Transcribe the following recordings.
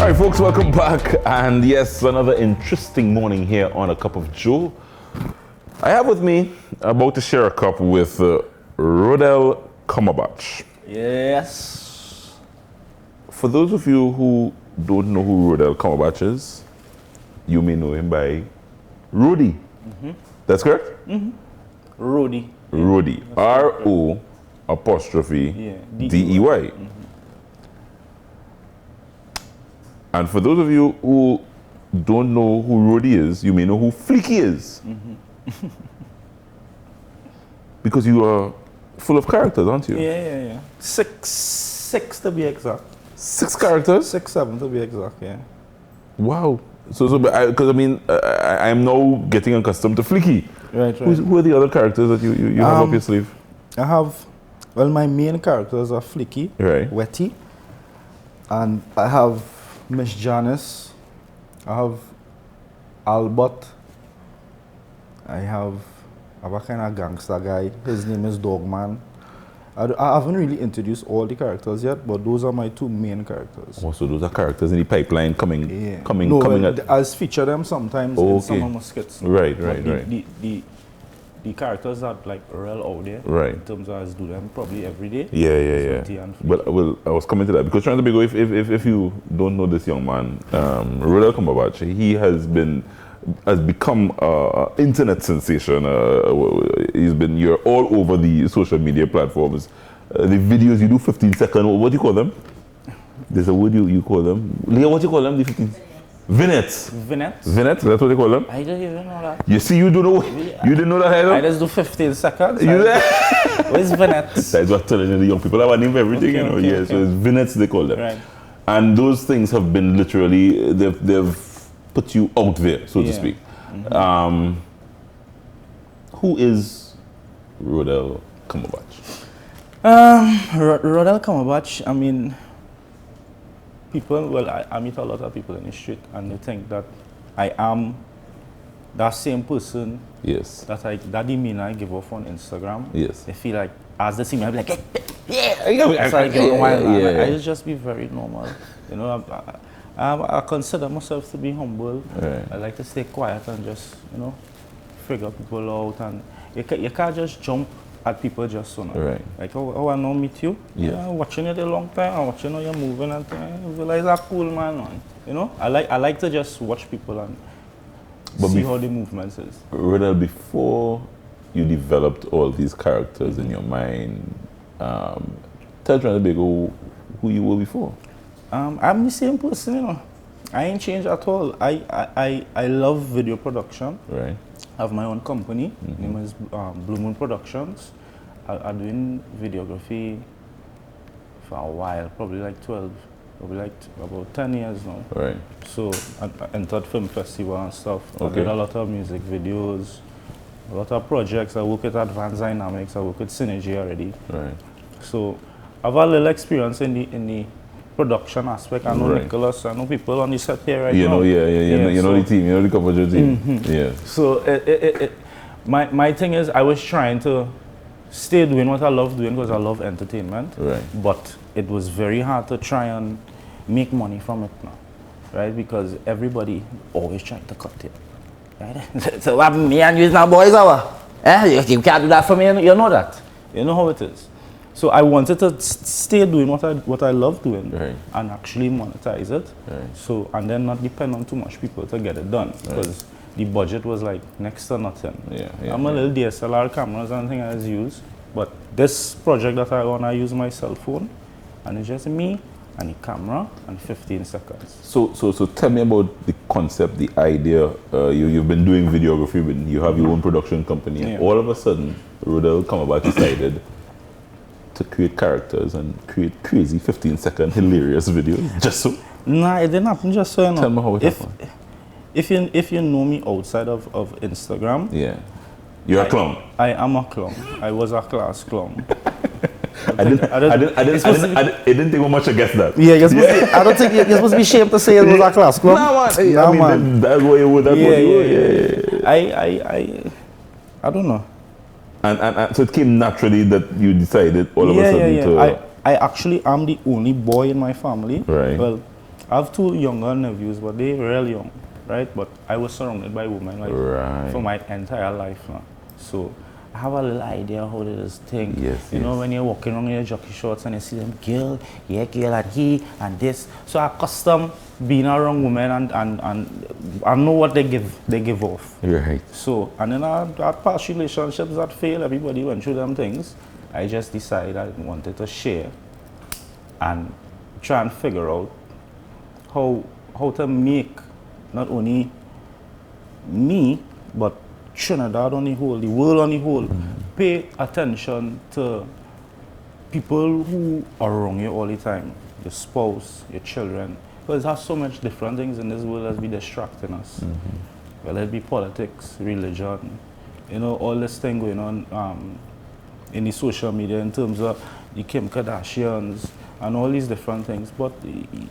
All right, folks, welcome back. And yes, another interesting morning here on A Cup of Joe. I have with me, about to share a cup with Rodel Cumberbatch. Yes. For those of you who don't know who Rodel Cumberbatch is, you may know him by Rody. Mm-hmm. That's correct? Mm-hmm. Rody. Rody. R-O apostrophe D-E-Y. Mm-hmm. And for those of you who don't know who Rody is, you may know who Fleeky is. Mm-hmm. Because you are full of characters, aren't you? Yeah. Six to be exact. 6 characters? 6, 7 to be exact, yeah. Wow. So because I'm now getting accustomed to Fleeky. Right. Who are the other characters that you have up your sleeve? I have, my main characters are Fleeky, right. Wetty, and I have Miss Janice, I have Albert, I have a kind of gangster guy, his name is Dogman. I haven't really introduced all the characters yet, but those are my 2 main characters. Oh, so those are characters in the pipeline coming. I'll feature them sometimes in some of my skits. Right. The characters are like real out there. Right. In terms of I do them probably every day. Yeah. Well, I was coming to that because trying to be if you don't know this young man, Rodel Cumberbatch, he has become an internet sensation. You're all over the social media platforms. The videos you do 15-second, what do you call them? There's a word you call them. Leah, what do you call them? The 15 Vignettes. Vignettes? Vignettes, that's what they call them? I don't even know that. You see, you don't know. You didn't know that either? I just do 15 seconds. You What is vignettes? That's what I'm telling you, the young people have a name for everything, Okay. So it's vignettes they call them. Right. And those things have been literally, they've put you out there, so to speak. Mm-hmm. Who is Rodel Cumberbatch? Rodel Cumberbatch, I mean, people, I meet a lot of people in the street and they think that I am that same person. Yes. That demeanor I give off on Instagram. Yes. They feel like, as they see me, I'll be like, I just be very normal. You know, I consider myself to be humble. Right. I like to stay quiet and just, figure people out. And you can't just jump at people just so now. Right. Like, I know meet you. Yeah. Watching you a long time, I'm watching how you're moving and I realize that cool man. I like to just watch people and see how the movements is. Rodel, before you developed all these characters in your mind, tell Trying to Big who you were before. I'm the same person, I ain't changed at all. I love video production. Right. I have my own company. Name is Blue Moon Productions. I'm doing videography for a while, probably like about 10 years now. Right. So I entered film festival and stuff. Okay. I did a lot of music videos, a lot of projects. I work with Advanced Dynamics. I work with Synergy already. Right. So I have a little experience in the production aspect. I know Nicholas. I know people on the set here right now. You know the team. You know the Cup of Joe team. Mm-hmm. Yeah. So my thing is, I was trying to stay doing what I love doing because I love entertainment. Right. But it was very hard to try and make money from it now, right? Because everybody always trying to cut it. Right? So what me and you is now boys hour. You can't do that for me. You know that. You know how it is. So I wanted to stay doing what I love doing, right, and actually monetize it. Right. So and then not depend on too much people to get it done, because the budget was like next to nothing. I'm a little DSLR cameras and things I use, but this project that I want, I use my cell phone, and it's just me and the camera and 15 seconds. So tell me about the concept, the idea. You've been doing videography, you have your own production company, and all of a sudden, Rodel Cumberbatch decided to create characters and create crazy 15-second hilarious videos, just so? Nah, it didn't happen just so. Tell me how it happened. If you know me outside of Instagram, you're a clown. I am a clown. I was a class clown. It didn't take much to guess that. Yeah, I don't think you're supposed to be ashamed to say it was a class clown. No, man. That's what you would. I don't know. And so it came naturally that you decided all of a sudden to... I actually am the only boy in my family. Right. Well, I have 2 younger nephews, but they're real young, right? But I was surrounded by women like Right. for my entire life now. So I have a little idea how they just think. Yes, you know, yes. when you're walking around in your jockey shorts and you see them, girl, yeah, girl, and he, and this. So I custom being around women and I know what they give off. Right. So, and then I had past relationships that failed, everybody went through them things. I just decided I wanted to share and try and figure out how to make not only me, but Trinidad on the whole, the world on the whole, pay attention to people who are around you all the time, your spouse, your children, because there's so much different things in this world that's be distracting us. Whether it be politics, religion, you know, all this thing going on in the social media in terms of the Kim Kardashians and all these different things. But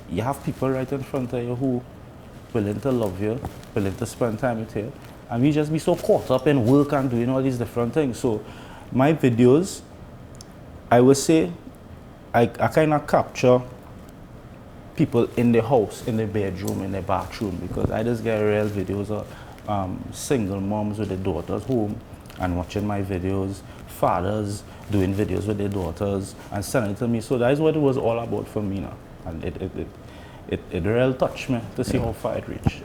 you have people right in front of you who willing to love you, willing to spend time with you, and we just be so caught up in work and doing all these different things. So my videos, I would say, I kind of capture people in the house, in the bedroom, in the bathroom, because I just get real videos of single moms with their daughters home and watching my videos, fathers doing videos with their daughters and sending it to me. So that is what it was all about for me now. And it really touched me to see how far it reached.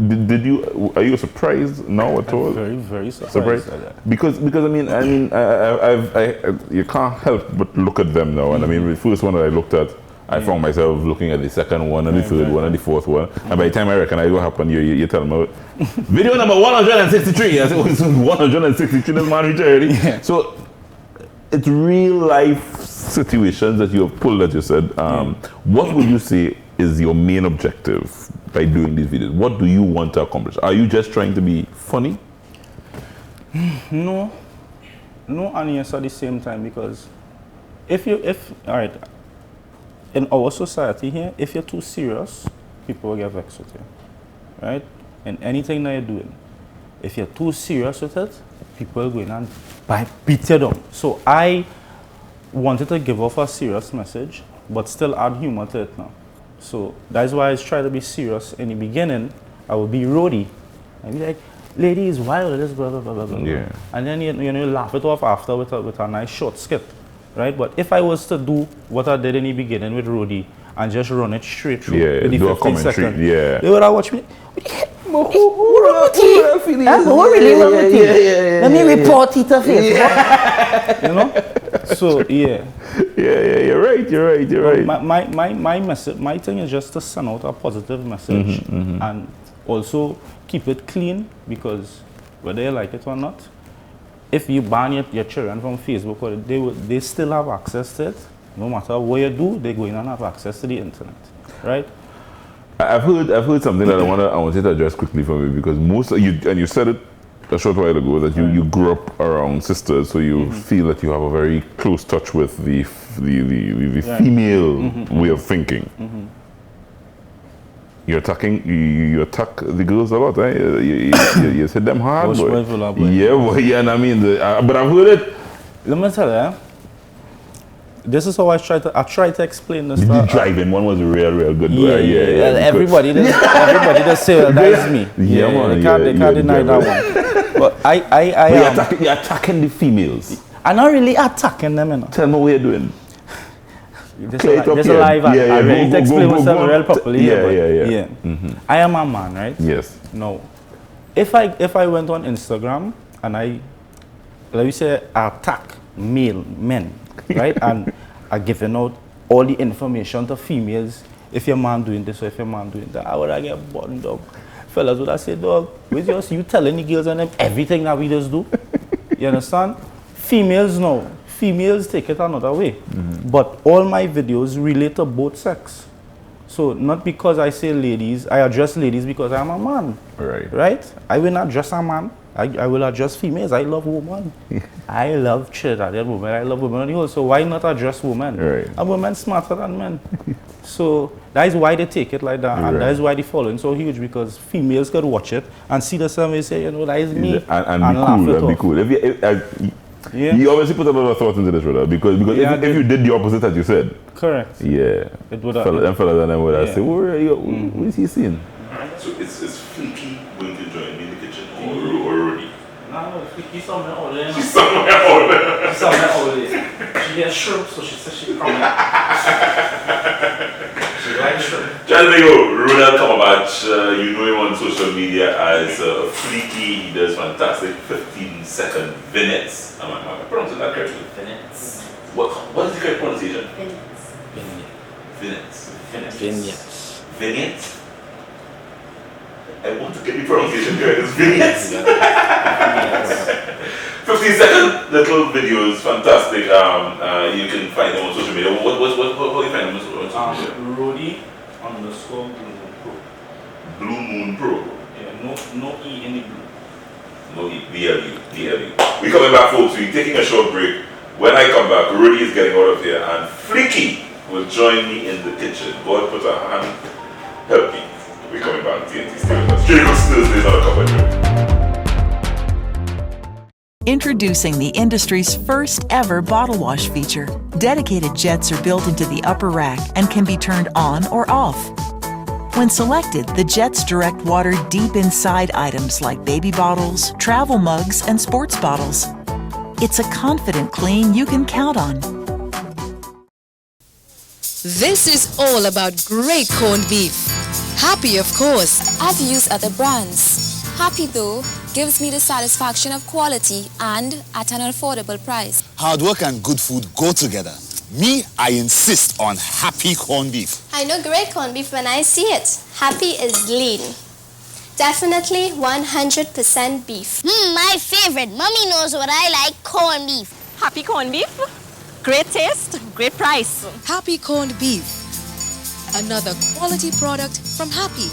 Did you, are you surprised now at all? I'm very, very surprised. At that. Because I mean you can't help but look at them now. And I mean, the first one that I looked at, I found myself looking at the second one and the third one and the fourth one. And by the time I recognize what happened, you tell me, video number 163. I said, it's 163, this man reached already. Yeah. So it's real life situations that you have pulled, that you said. What would you say is your main objective by doing these videos? What do you want to accomplish? Are you just trying to be funny? No and yes at the same time, because all right, in our society here, if you're too serious, people will get vexed with you, right? And anything that you're doing, if you're too serious with it, people will go in and beat you down. So I wanted to give off a serious message, but still add humor to it now. So that's why I try to be serious. In the beginning, I would be roadie. I'd be like, ladies, wild, this, blah, blah, blah, blah, blah. Yeah. And then you laugh it off after with a nice short skit, right? But if I was to do what I did in the beginning with roadie and just run it straight through with the do a 15 commentary, seconds, yeah. they would have watched me. Who really wrong with you? Let me report it to Facebook. You know? So yeah. Yeah, you're right. My message, my thing is just to send out a positive message and also keep it clean, because whether you like it or not, if you ban your children from Facebook, or they still have access to it. No matter what you do, they go in and have access to the internet, right? I've heard something that I want you to address quickly for me, because most of you, and you said it a short while ago, that you grew up around sisters, so you feel that you have a very close touch with the female way of thinking. You attack the girls a lot, eh? You hit them hard, boy. Yeah, and I mean, but I've heard it. Let me tell you, this is how I try to explain this. The driving one was real good. Yeah. Everybody does say that is me. Yeah, man. They can't deny that one. But you're attacking the females. I'm not really attacking them, you know. Tell me what you're doing. Just a live and I ready to explain myself real properly. Yeah. I am a man, right? Yes. No. If I went on Instagram and let me say, I attack men, right? And I giving out all the information to females. If your man doing this or if your man doing that, I would have get burned, dog. Fellas would have said, dog, with yours, you telling the girls and them everything that we just do. You understand? Females no. Females take it another way. But all my videos relate to both sex. So not because I say ladies, I address ladies because I'm a man. Right? I will not address a man. I will address females. I love women. I love children, women. I love women also. So why not address women? Right. And women smarter than men. So that is why they take it like that. And that is why the following so huge, because females could watch it and see the same and say, you know, that is me. And be cool. If Yeah. You obviously put a lot of thought into this, brother, because Yeah, if you did the opposite as you said, Correct. yeah, It would them fellas and them would have yeah. said, what is he seeing? So it's Fleeky going to join me in the kitchen or Rudy? No, Fleeky's somewhere out there. She's somewhere out there. She's somewhere out there. She gets shrimp, so she says she's coming. She likes shrimp. Just like Ronald Cumberbatch, you know him on social media as Fleeky. He does fantastic 15-second vignettes. Am I pronouncing that correctly? Vignettes. What is the correct pronunciation? Vignettes. Vignettes. Vignettes. Vignettes? I want to get the pronunciation correct. It's vignettes. 15-second little videos, fantastic. You can find them on social media. How do you find them on social media? Rudy _Blue Moon Pro. Blue Moon Pro. Yeah, no E in the blue. No E, DLU. We coming back, folks. We're taking a short break. When I come back, Rudy is getting out of here, and Fleeky will join me in the kitchen. God put a hand, help me. We're coming back. TNT stay with us. Straight Stills is not a cover joke. Introducing the industry's first ever bottle wash feature. Dedicated jets are built into the upper rack and can be turned on or off. When selected, the jets direct water deep inside items like baby bottles, travel mugs, and sports bottles. It's a confident clean you can count on. This is all about great corned beef. Happy, of course. I've used other brands. Happy, though, gives me the satisfaction of quality and at an affordable price. Hard work and good food go together. Me, I insist on Happy corned beef. I know great corned beef when I see it. Happy is lean. Definitely 100% beef. My favorite. Mommy knows what I like, corned beef. Happy corned beef. Great taste, great price. Happy corned beef. Another quality product from Happy.